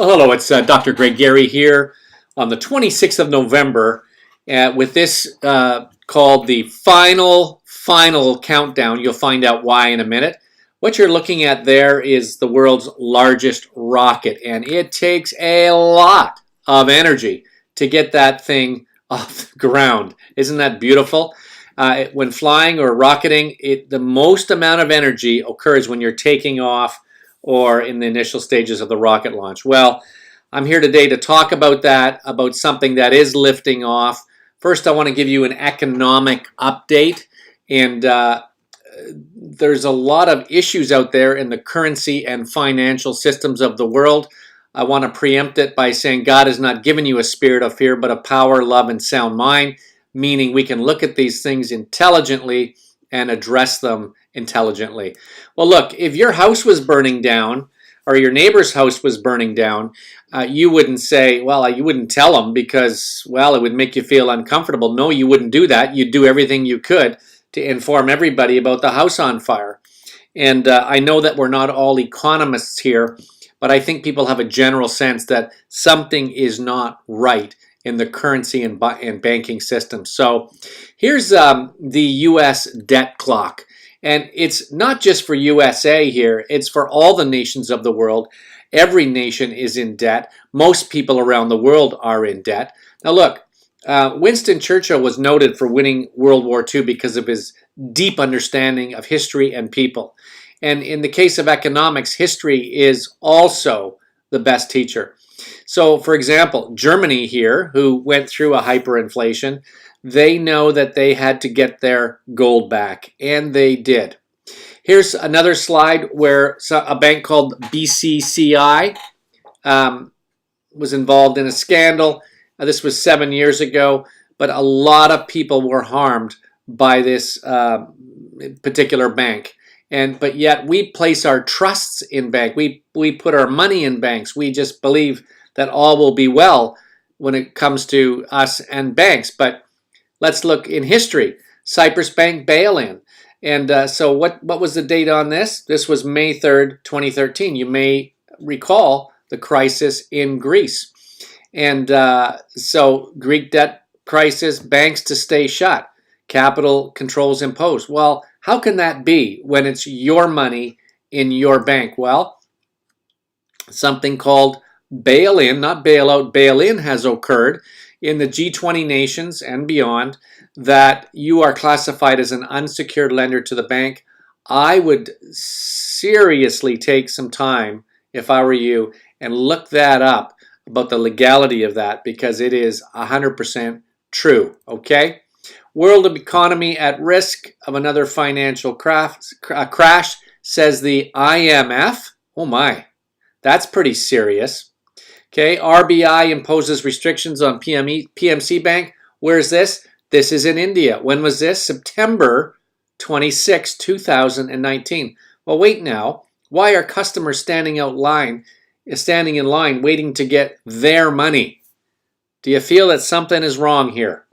Well, hello, it's Dr. Greg Gary here on the 26th of November with this called the final countdown. You'll find out why in a minute. What you're looking at there is the world's largest rocket, and it takes a lot of energy to get that thing off the ground. Isn't that beautiful? When flying or rocketing, the most amount of energy occurs when you're taking off or in the initial stages of the rocket launch. Well, I'm here today to talk about that, about something that is lifting off. First, I want to give you an economic update, and there's a lot of issues out there in the currency and financial systems of the world. I want to preempt it by saying God has not given you a spirit of fear, but a power, love, and sound mind, meaning we can look at these things intelligently and address them intelligently. Well, look, if your house was burning down or your neighbor's house was burning down, you wouldn't say, well, you wouldn't tell them because, well, it would make you feel uncomfortable. No, you wouldn't do that. You'd do everything you could to inform everybody about the house on fire. And I know that we're not all economists here, but I think people have a general sense that something is not right in the currency and banking system. So here's the U.S. debt clock. And it's not just for USA here, it's for all the nations of the world. Every nation is in debt. Most people around the world are in debt. Now look, Winston Churchill was noted for winning World War II because of his deep understanding of history and people. And in the case of economics, history is also the best teacher. So, for example, Germany here, who went through a hyperinflation, they know that they had to get their gold back, and they did. Here's another slide where a bank called BCCI was involved in a scandal. This was 7 years ago, but a lot of people were harmed by this particular bank. But yet we place our trusts in bank. We put our money in banks. We just believe that all will be well when it comes to us and banks. But let's look in history. Cyprus Bank bail-in. And so what was the date on this? This was May 3rd, 2013. You may recall the crisis in Greece. And so Greek debt crisis, banks to stay shut, capital controls imposed. Well, how can that be when it's your money in your bank? Well, something called bail-in, not bailout, bail-in has occurred in the G20 nations and beyond, that you are classified as an unsecured lender to the bank. I would seriously take some time, if I were you, and look that up about the legality of that, because it is 100% true, okay? World economy at risk of another financial crash, says the IMF. Oh my, that's pretty serious. Okay, RBI imposes restrictions on PMC Bank. Where's this? This is in India. When was this? September 26, 2019. Well, wait now. Why are customers standing in line waiting to get their money? Do you feel that something is wrong here?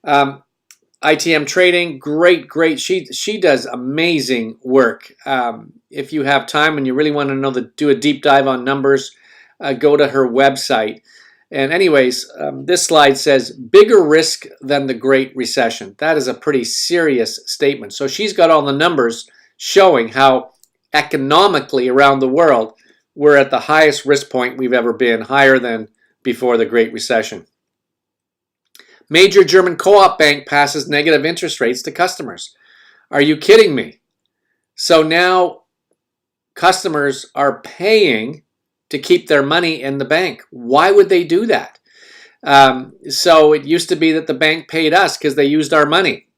ITM Trading, great. She does amazing work. If you have time and you really want to do a deep dive on numbers, go to her website. And anyways, this slide says bigger risk than the Great Recession. That is a pretty serious statement. So she's got all the numbers showing how economically around the world we're at the highest risk point we've ever been, higher than before the Great Recession. Major German co-op bank passes negative interest rates to customers. Are you kidding me? So now customers are paying to keep their money in the bank. Why would they do that? So it used to be that the bank paid us because they used our money.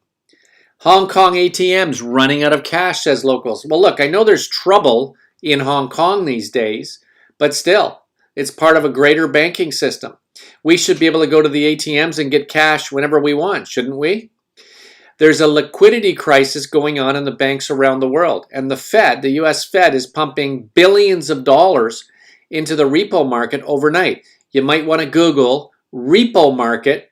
Hong Kong ATMs running out of cash, says locals. Well, look, I know there's trouble in Hong Kong these days, but still, it's part of a greater banking system. We should be able to go to the ATMs and get cash whenever we want, shouldn't we? There's a liquidity crisis going on in the banks around the world, and the Fed, the US Fed, is pumping billions of dollars into the repo market overnight. You might want to Google repo market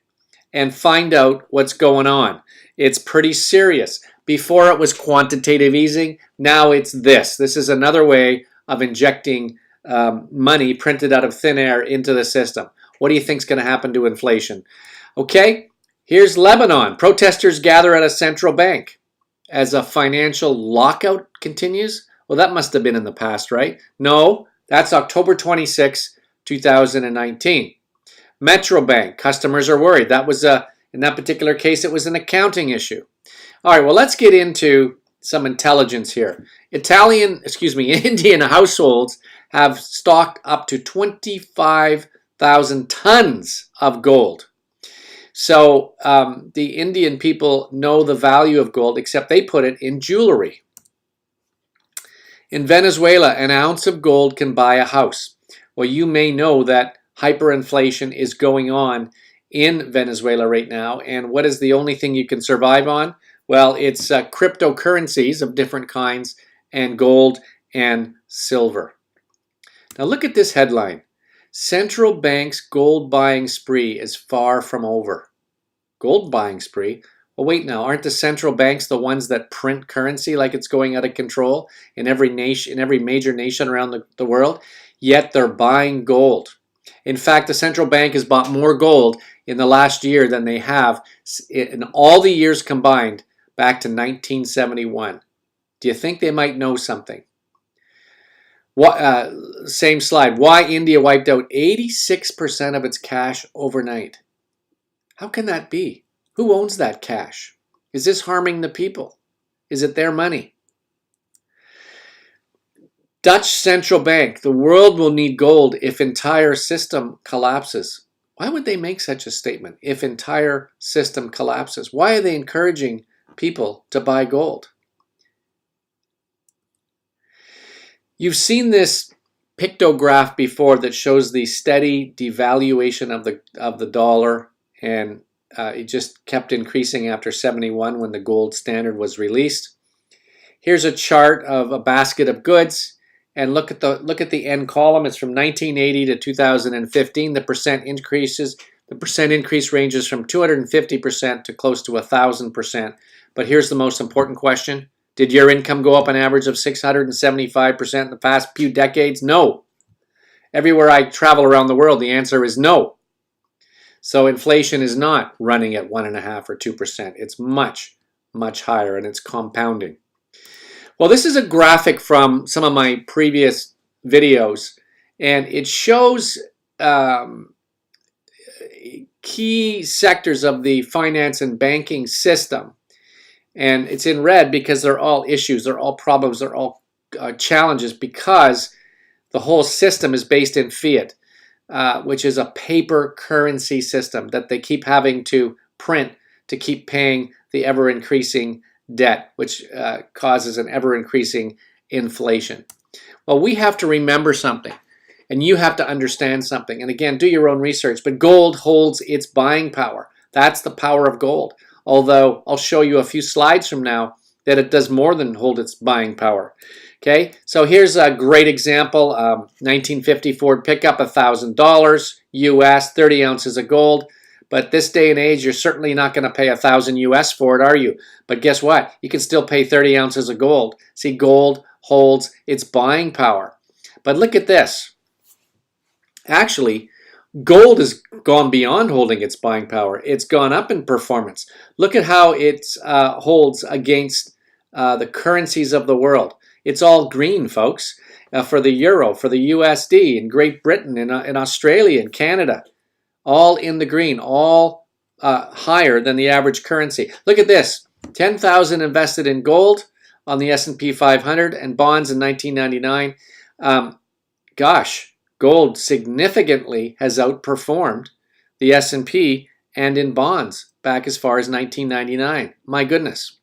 and find out what's going on. It's pretty serious. Before it was quantitative easing, now it's this. This is another way of injecting money printed out of thin air into the system. What do you think is going to happen to inflation? Okay, here's Lebanon. Protesters gather at a central bank as a financial lockout continues. Well, that must have been in the past, right? No, that's October 26, 2019. Metro Bank, customers are worried. That was in that particular case, it was an accounting issue. All right, well, let's get into some intelligence here. Indian households have stocked up to 25,000 tons of gold. So the Indian people know the value of gold, except they put it in jewelry. In Venezuela, an ounce of gold can buy a house. Well, you may know that hyperinflation is going on in Venezuela right now. And what is the only thing you can survive on? Well, it's cryptocurrencies of different kinds and gold and silver. Now look at this headline. Central bank's gold buying spree is far from over. Gold buying spree? Well, wait now, aren't the central banks the ones that print currency like it's going out of control in every nation, in every major nation around the world? Yet they're buying gold. In fact, the central bank has bought more gold in the last year than they have in all the years combined back to 1971. Do you think they might know something? Same slide. Why India wiped out 86% of its cash overnight. How can that be? Who owns that cash? Is this harming the people? Is it their money? Dutch central bank. The world will need gold if entire system collapses. Why would they make such a statement? If entire system collapses. Why are they encouraging people to buy gold? You've seen this pictograph before that shows the steady devaluation of the dollar, and it just kept increasing after 71 when the gold standard was released. Here's a chart of a basket of goods, and look at the end column. It's from 1980 to 2015. The percent increase ranges from 250% to close to 1,000%. But here's the most important question. Did your income go up an average of 675% in the past few decades? No. Everywhere I travel around the world, the answer is no. So inflation is not running at 1.5% or 2%. It's much, much higher, and it's compounding. Well, this is a graphic from some of my previous videos, and it shows key sectors of the finance and banking system. And it's in red because they're all issues, they're all problems, they're all challenges, because the whole system is based in fiat, which is a paper currency system that they keep having to print to keep paying the ever-increasing debt, which causes an ever-increasing inflation. Well, we have to remember something, and you have to understand something. And again, do your own research, but gold holds its buying power. That's the power of gold. Although I'll show you a few slides from now that it does more than hold its buying power. Okay, so here's a great example. 1950 Ford pickup, $1,000 US, 30 ounces of gold. But this day and age, you're certainly not going to pay $1,000 US for it, are you? But guess what? You can still pay 30 ounces of gold. See, gold holds its buying power. But look at this. Actually, gold has gone beyond holding its buying power. It's gone up in performance. Look at how it holds against the currencies of the world. It's all green, folks, for the euro, for the USD, in Great Britain, in Australia, in Canada. All in the green, all higher than the average currency. Look at this, 10,000 invested in gold on the S&P 500 and bonds in 1999. Gold significantly has outperformed the S&P and in bonds back as far as 1999. My goodness.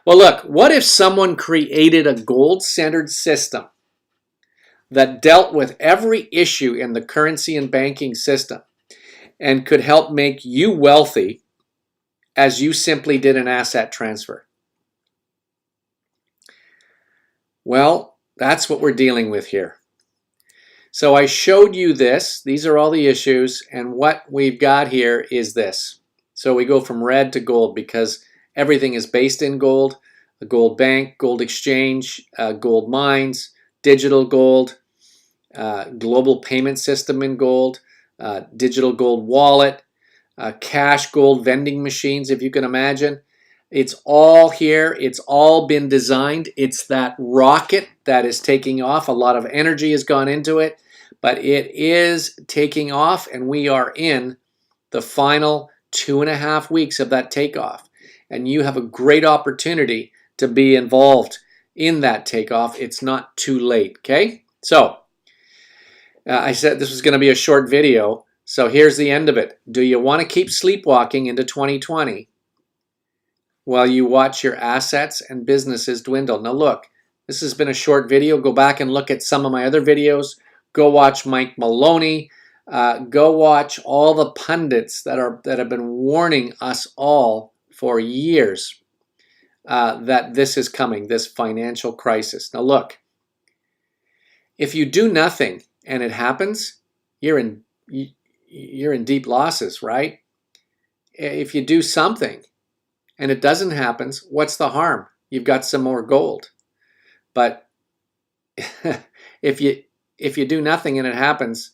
Well, look, what if someone created a gold-centered system that dealt with every issue in the currency and banking system and could help make you wealthy as you simply did an asset transfer? Well, that's what we're dealing with here. So I showed you this. These are all the issues, and what we've got here is this. So we go from red to gold because everything is based in gold. A gold bank, gold exchange, gold mines, digital gold. global payment system in gold, digital gold wallet, cash gold vending machines, if you can imagine. It's all here. It's all been designed. It's that rocket that is taking off. A lot of energy has gone into it, but it is taking off, and we are in the final 2.5 weeks of that takeoff. And you have a great opportunity to be involved in that takeoff. It's not too late, okay? So, I said this was going to be a short video, so here's the end of it. Do you want to keep sleepwalking into 2020 while you watch your assets and businesses dwindle? Now look, this has been a short video. Go back and look at some of my other videos. Go watch Mike Maloney. Go watch all the pundits that have been warning us all for years that this is coming, this financial crisis. Now look, if you do nothing and it happens, you're in deep losses, right? If you do something and it doesn't happen, what's the harm? You've got some more gold. But if you do nothing and it happens,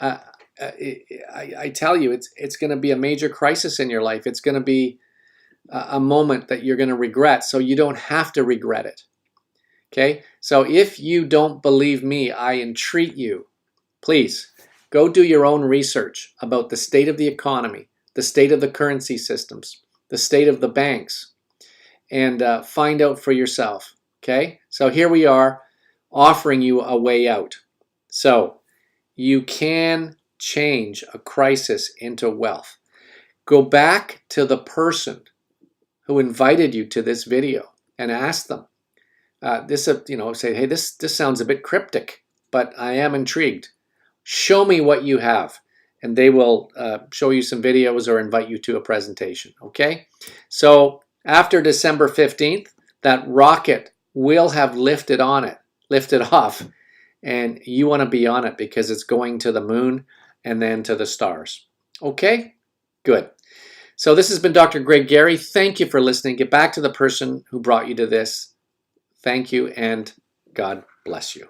I tell you, it's going to be a major crisis in your life. It's going to be a moment that you're going to regret, so you don't have to regret it. Okay? So if you don't believe me, I entreat you, please go do your own research about the state of the economy, the state of the currency systems, the state of the banks, and find out for yourself. Okay? So here we are offering you a way out. So you can change a crisis into wealth. Go back to the person who invited you to this video and ask them. Say, hey, this sounds a bit cryptic, but I am intrigued. Show me what you have, and they will show you some videos or invite you to a presentation. Okay? So after December 15th, that rocket will have lifted off, and you want to be on it because it's going to the moon and then to the stars. Okay? Good. So this has been Dr. Greg Gary. Thank you for listening. Get back to the person who brought you to this. Thank you, and God bless you.